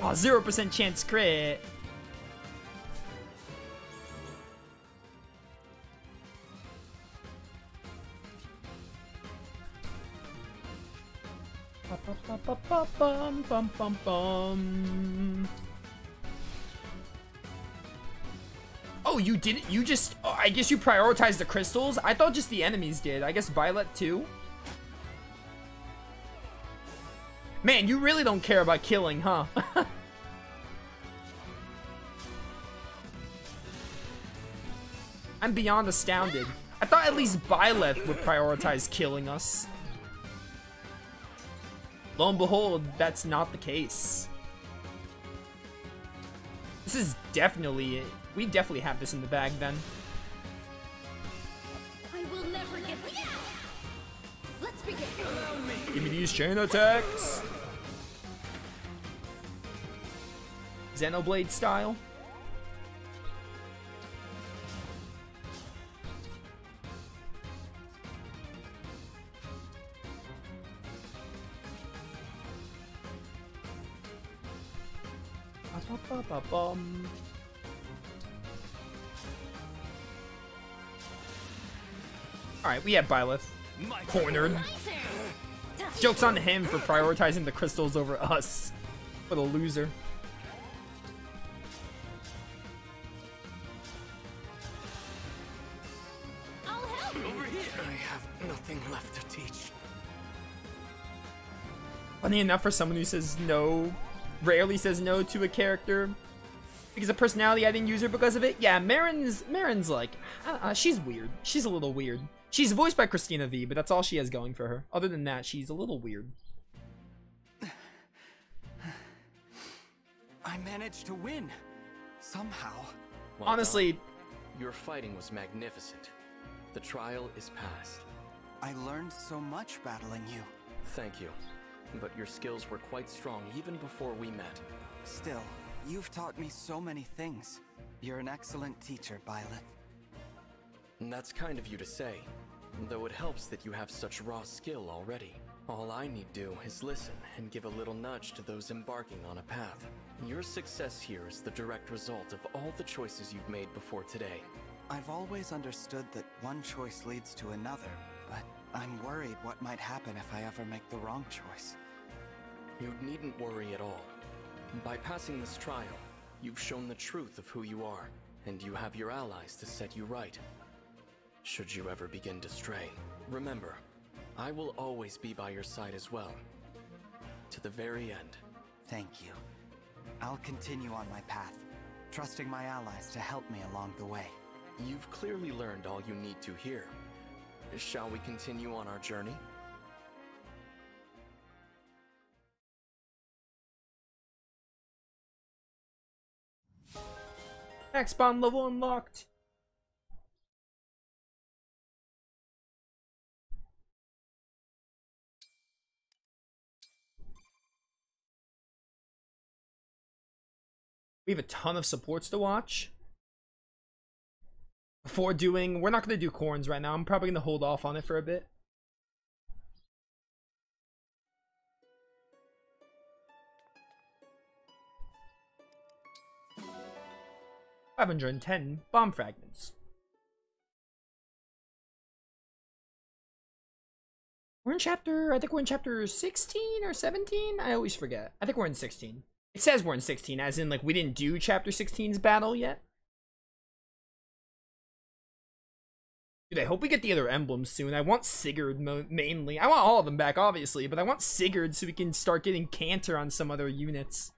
Oh, 0% chance crit. Oh, you didn't? You just... Oh, I guess you prioritized the crystals? I thought just the enemies did. I guess Violet too? Man, you really don't care about killing, huh? I'm beyond astounded. I thought at least Byleth would prioritize killing us. Lo and behold, that's not the case. This is definitely it. We definitely have this in the bag then. I will never give up. Let's begin. Give me these chain attacks. Xenoblade style. Alright, we have Byleth cornered. Joke's on him for prioritizing the crystals over us. What a loser. I'll help. Over here. I have nothing left to teach. Funny enough, for someone who says no, rarely says no to a character because of personality, I didn't use her because of it. Yeah, Marin's like, she's weird. She's a little weird. She's voiced by Christina V, but that's all she has going for her. Other than that, she's a little weird. I managed to win. Somehow. Well Honestly, done. Your fighting was magnificent. The trial is past. I learned so much battling you. Thank you. But your skills were quite strong even before we met. Still, you've taught me so many things. You're an excellent teacher, Byleth. And that's kind of you to say. Though it helps that you have such raw skill already. All I need do is listen and give a little nudge to those embarking on a path. Your success here is the direct result of all the choices you've made before today. I've always understood that one choice leads to another, but I'm worried what might happen if I ever make the wrong choice. You needn't worry at all. By passing this trial, you've shown the truth of who you are, and you have your allies to set you right. Should you ever begin to stray, remember, I will always be by your side as well. To the very end. Thank you. I'll continue on my path, trusting my allies to help me along the way. You've clearly learned all you need to here. Shall we continue on our journey? Max bond level unlocked. We have a ton of supports to watch. Before doing, we're not going to do corns right now. I'm probably going to hold off on it for a bit. $510 bomb fragments. We're in chapter, I think we're in chapter 16 or 17? I always forget. I think we're in 16. It says we're in 16, as in, like, we didn't do chapter 16's battle yet. Dude, I hope we get the other emblems soon. I want Sigurd mainly. I want all of them back, obviously, but I want Sigurd so we can start getting Cantor on some other units.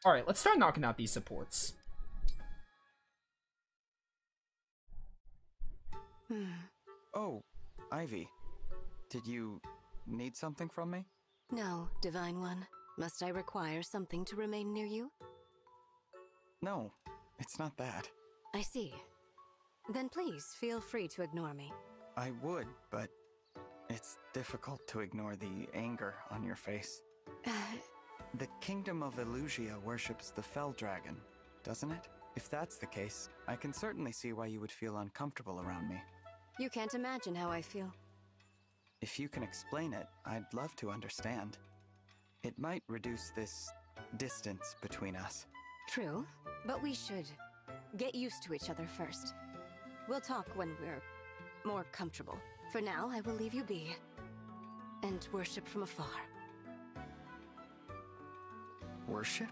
Alright, let's start knocking out these supports. Oh, Ivy. Did you need something from me? No, Divine One. Must I require something to remain near you? No, it's not that. I see. Then please feel free to ignore me. I would, but it's difficult to ignore the anger on your face. The Kingdom of Elusia worships the Fell Dragon, doesn't it? If that's the case, I can certainly see why you would feel uncomfortable around me. You can't imagine how I feel. If you can explain it, I'd love to understand. It might reduce this distance between us. True, but we should get used to each other first. We'll talk when we're more comfortable. For now, I will leave you be and worship from afar. Worship?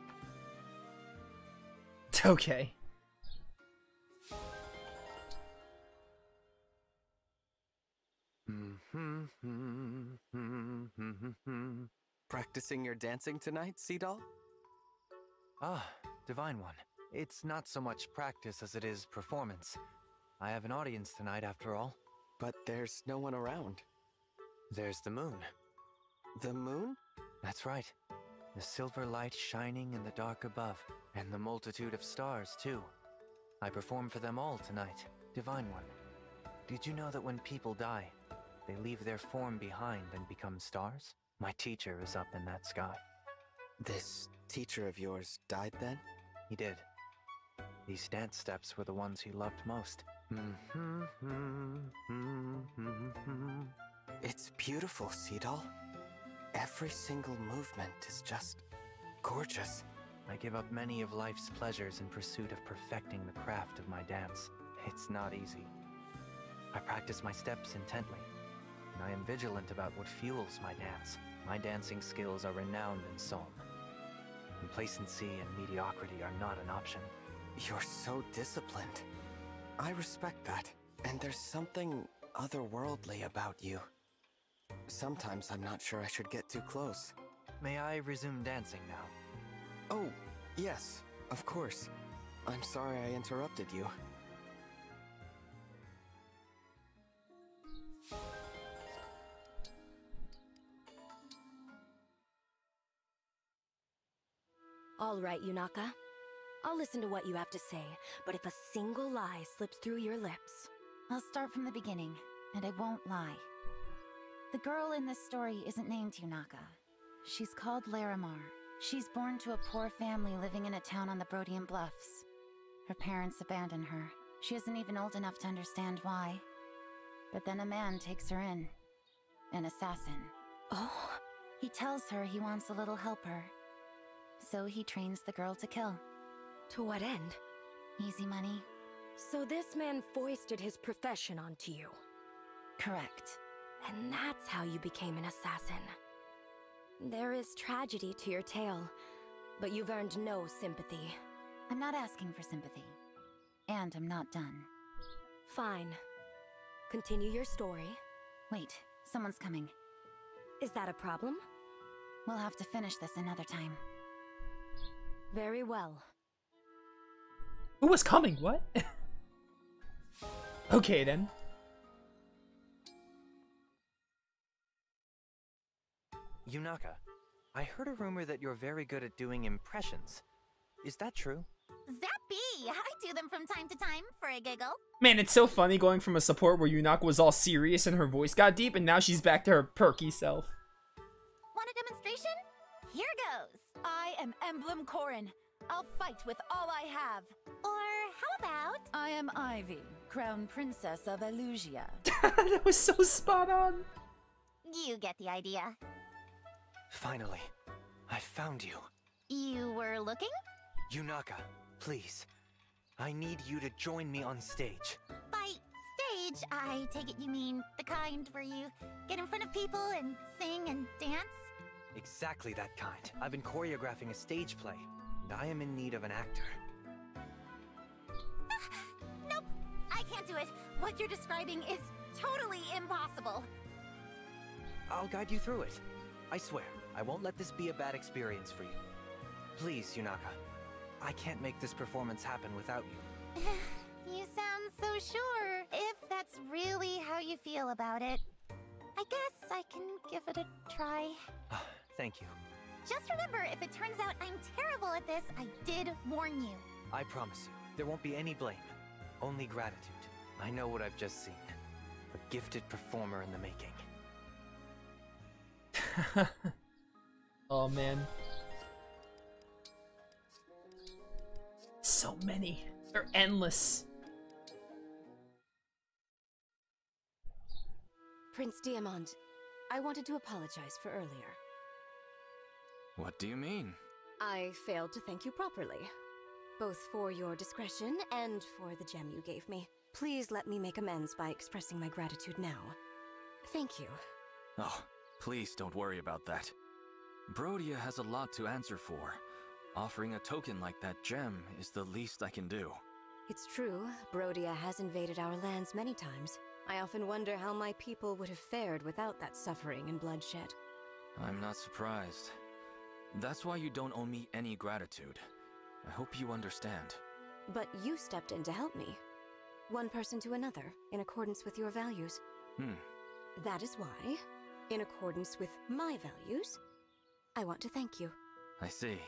Okay. Practicing your dancing tonight, Seadoll? Ah, Divine One. It's not so much practice as it is performance. I have an audience tonight, after all. But there's no one around. There's the moon. The moon? That's right. The silver light shining in the dark above, and the multitude of stars, too. I perform for them all tonight, Divine One. Did you know that when people die, they leave their form behind and become stars? My teacher is up in that sky. This teacher of yours died then? He did. These dance steps were the ones he loved most. It's beautiful, Seadoll. Every single movement is just gorgeous. I give up many of life's pleasures in pursuit of perfecting the craft of my dance. It's not easy. I practice my steps intently, and I am vigilant about what fuels my dance. My dancing skills are renowned in Solm. Complacency and mediocrity are not an option. You're so disciplined. I respect that. And there's something otherworldly about you. Sometimes I'm not sure I should get too close. May I resume dancing now? Oh, yes, of course. I'm sorry I interrupted you. All right, Yunaka. I'll listen to what you have to say, but if a single lie slips through your lips... I'll start from the beginning, and I won't lie. The girl in this story isn't named Yunaka. She's called Larimar. She's born to a poor family living in a town on the Brodian Bluffs. Her parents abandon her. She isn't even old enough to understand why. But then a man takes her in. An assassin. Oh? He tells her he wants a little helper. So he trains the girl to kill. To what end? Easy money. So this man foisted his profession onto you. Correct. And that's how you became an assassin. There is tragedy to your tale, but you've earned no sympathy. I'm not asking for sympathy. And I'm not done. Fine. Continue your story. Wait, someone's coming. Is that a problem? We'll have to finish this another time. Very well. Who was coming? What? Okay, then. Yunaka, I heard a rumor that you're very good at doing impressions. Is that true? Zappy! I do them from time to time for a giggle. Man, it's so funny going from a support where Yunaka was all serious and her voice got deep, and now she's back to her perky self. Want a demonstration? Here goes. I am Emblem Corin. I'll fight with all I have. Or how about... I am Ivy, Crown Princess of Elusia. That was so spot on. You get the idea. Finally, I found you. You were looking? Yunaka, please. I need you to join me on stage. By stage, I take it you mean the kind where you get in front of people and sing and dance? Exactly that kind. I've been choreographing a stage play, and I am in need of an actor. Nope, I can't do it. What you're describing is totally impossible. I'll guide you through it. I swear, I won't let this be a bad experience for you. Please, Yunaka. I can't make this performance happen without you. You sound so sure, if that's really how you feel about it. I guess I can give it a try. Thank you. Just remember, if it turns out I'm terrible at this, I did warn you. I promise you, there won't be any blame. Only gratitude. I know what I've just seen. A gifted performer in the making. Oh man. So many. They're endless. Prince Diamond, I wanted to apologize for earlier. What do you mean? I failed to thank you properly, both for your discretion and for the gem you gave me. Please let me make amends by expressing my gratitude now. Thank you. Oh, please don't worry about that. Brodia has a lot to answer for. Offering a token like that gem is the least I can do. It's true, Brodia has invaded our lands many times. I often wonder how my people would have fared without that suffering and bloodshed. I'm not surprised. That's why you don't owe me any gratitude. I hope you understand. But you stepped in to help me. One person to another, in accordance with your values. That is why, in accordance with my values, I want to thank you. I see.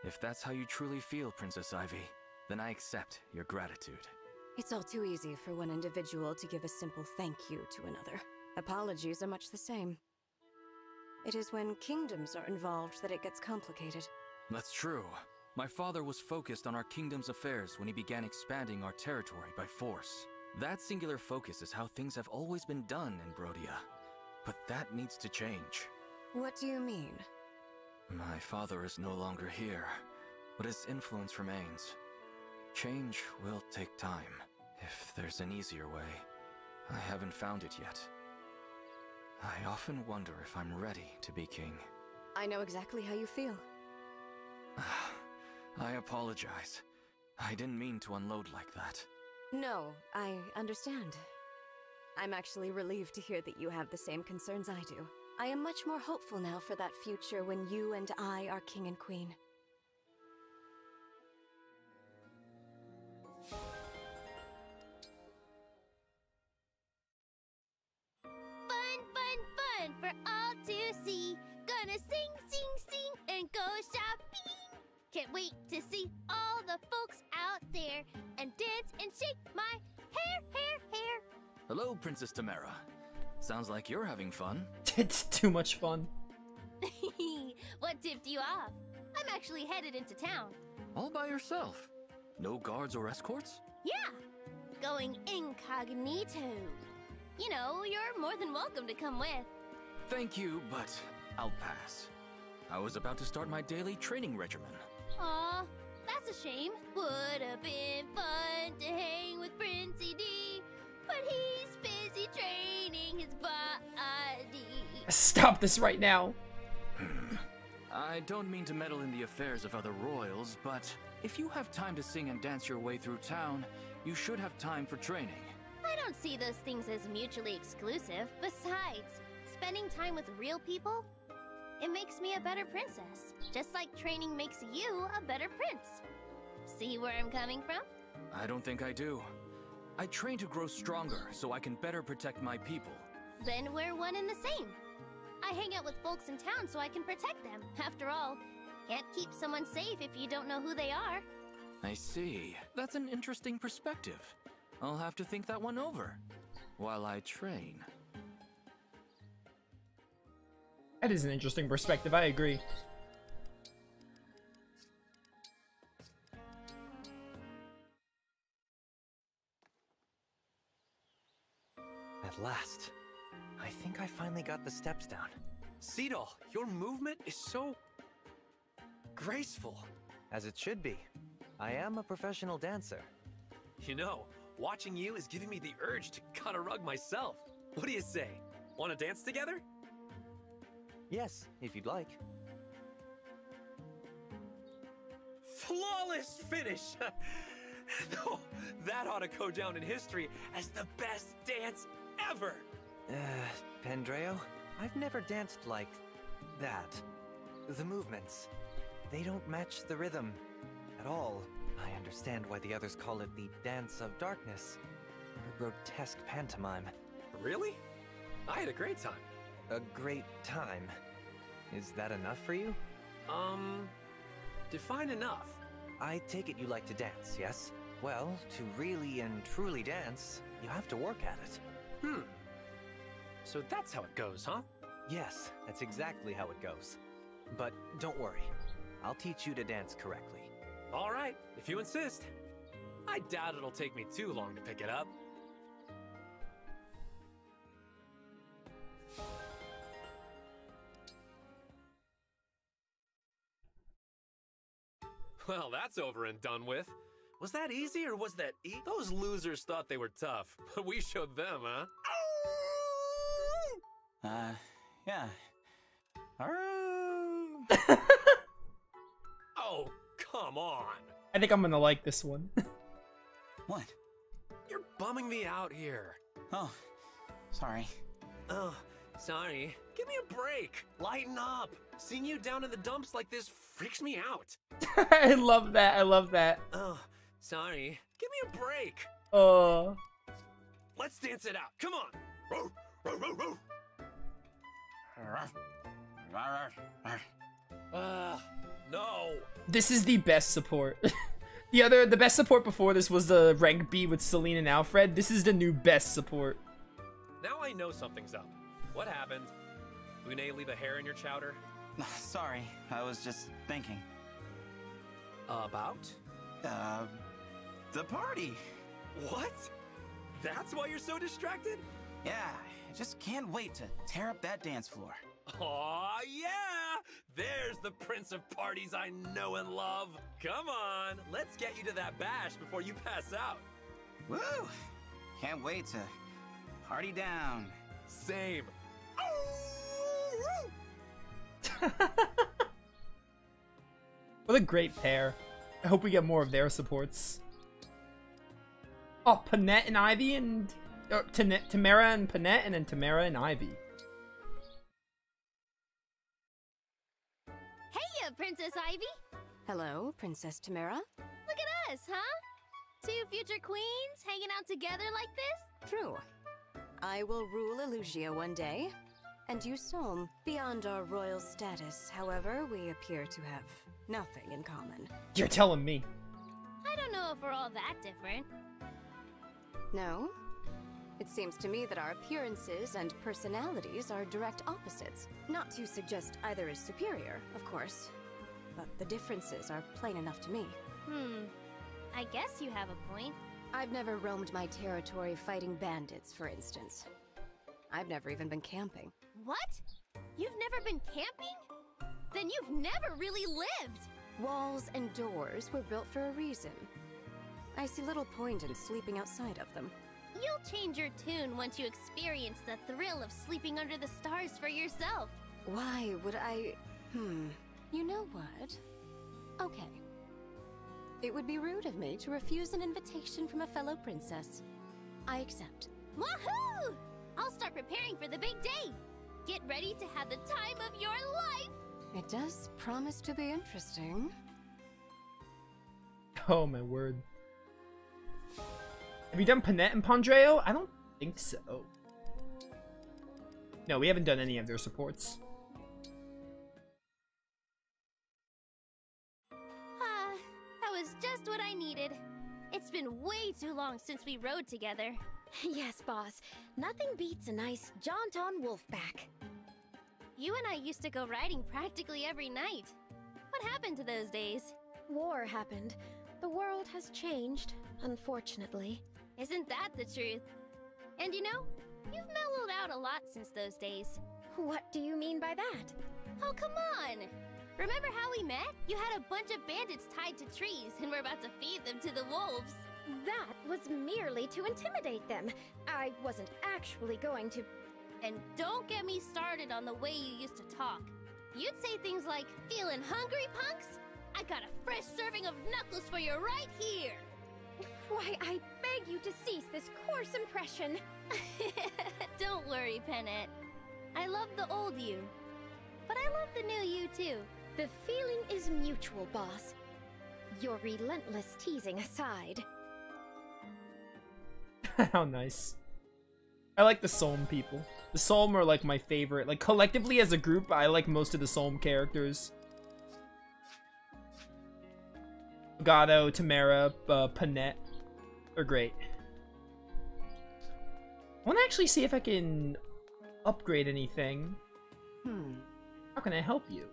If that's how you truly feel, Princess Ivy, then I accept your gratitude. It's all too easy for one individual to give a simple thank you to another. Apologies are much the same. It is when kingdoms are involved that it gets complicated. That's true. My father was focused on our kingdom's affairs when he began expanding our territory by force. That singular focus is how things have always been done in Brodia. But that needs to change. What do you mean? My father is no longer here, but his influence remains. Change will take time, if there's an easier way. I haven't found it yet. I often wonder if I'm ready to be king. I know exactly how you feel. I apologize. I didn't mean to unload like that. No, I understand. I'm actually relieved to hear that you have the same concerns I do. I am much more hopeful now for that future when you and I are king and queen. Fun for all to see. Gonna sing, and go shopping. Can't wait to see all the folks out there and dance and shake my hair. Hello, Princess Tamara. Sounds like you're having fun. It's too much fun. What tipped you off? I'm actually headed into town. All by yourself? No guards or escorts? Yeah, going incognito. You know, you're more than welcome to come with. Thank you, but I'll pass. I was about to start my daily training regimen. Aw, that's a shame. Would've been fun to hang with Princey D, but he's busy training his body. Stop this right now. I don't mean to meddle in the affairs of other royals, but if you have time to sing and dance your way through town, you should have time for training. I don't see those things as mutually exclusive. Besides, spending time with real people, it makes me a better princess. Just like training makes you a better prince. See where I'm coming from? I don't think I do. I train to grow stronger so I can better protect my people. Then we're one and the same. I hang out with folks in town so I can protect them. After all, can't keep someone safe if you don't know who they are. I see. That's an interesting perspective. I'll have to think that one over while I train. That is an interesting perspective, I agree. At last. I think I finally got the steps down. Seedal, your movement is so graceful. As it should be. I am a professional dancer. You know, watching you is giving me the urge to cut a rug myself. What do you say? Want to dance together? Yes, if you'd like. Flawless finish! No, that ought to go down in history as the best dance ever! Pendreo? I've never danced like that. The movements, they don't match the rhythm at all. I understand why the others call it the Dance of Darkness. A grotesque pantomime. Really? I had a great time. A great time. Is that enough for you? Define enough. I take it you like to dance, yes? Well, to really and truly dance, you have to work at it. So that's how it goes, huh? Yes, that's exactly how it goes. But don't worry, I'll teach you to dance correctly. All right, if you insist. I doubt it'll take me too long to pick it up. Well, that's over and done with. Was that easy or was that Those losers thought they were tough, but we showed them, huh? Yeah. Oh, come on. I think I'm gonna like this one. What? You're bumming me out here. Oh, sorry. Oh, sorry. Give me a break. Lighten up. Seeing you down in the dumps like this freaks me out. I love that. I love that. Oh, sorry. Give me a break. Let's dance it out. Come on. Row, row, row, row. No. This is the best support. The best support before this was the rank B with Celine and Alfred. This is the new best support. Now I know something's up. What happened? Une leave a hair in your chowder? Sorry, I was just thinking. About? The party. What? That's why you're so distracted? Yeah, I just can't wait to tear up that dance floor. Aw, yeah! There's the prince of parties I know and love. Come on, let's get you to that bash before you pass out. Woo! Can't wait to party down. Same. What a great pair. I hope we get more of their supports. Oh, Panette and Ivy and... Tamara and Panette, and then Tamara and Ivy. Heya, Princess Ivy! Hello, Princess Tamara. Look at us, huh? Two future queens hanging out together like this? True. I will rule Elusia one day, and you Solm. Beyond our royal status, however, we appear to have nothing in common. You're telling me. I don't know if we're all that different. No? It seems to me that our appearances and personalities are direct opposites. Not to suggest either is superior, of course, but the differences are plain enough to me. I guess you have a point. I've never roamed my territory fighting bandits, for instance. I've never even been camping. What? You've never been camping? Then you've never really lived! Walls and doors were built for a reason. I see little point in sleeping outside of them. You'll change your tune once you experience the thrill of sleeping under the stars for yourself. Why would I... You know what? Okay. It would be rude of me to refuse an invitation from a fellow princess. I accept. Woohoo! I'll start preparing for the big day. Get ready to have the time of your life! It does promise to be interesting. Oh my word. Have you done Panette and Pondreo? I don't think so. No, we haven't done any of their supports. That was just what I needed. It's been way too long since we rode together. Yes, boss. Nothing beats a nice jaunt on Wolfback. You and I used to go riding practically every night. What happened to those days? War happened. The world has changed, unfortunately. Isn't that the truth? And you know, you've mellowed out a lot since those days. What do you mean by that? Oh, come on! Remember how we met? You had a bunch of bandits tied to trees and were about to feed them to the wolves. That was merely to intimidate them. I wasn't actually going to... And don't get me started on the way you used to talk. You'd say things like, "Feeling hungry, punks? I got a fresh serving of knuckles for you right here!" Why, I beg you to cease this coarse impression. Don't worry, Panette. I love the old you. But I love the new you, too. The feeling is mutual, boss. Your relentless teasing aside. How nice. I like the Solm people. The Solm are like my favorite. Like collectively as a group, I like most of the Solm characters. Gato, Tamara, Panette are great. I want to actually see if I can upgrade anything. How can I help you?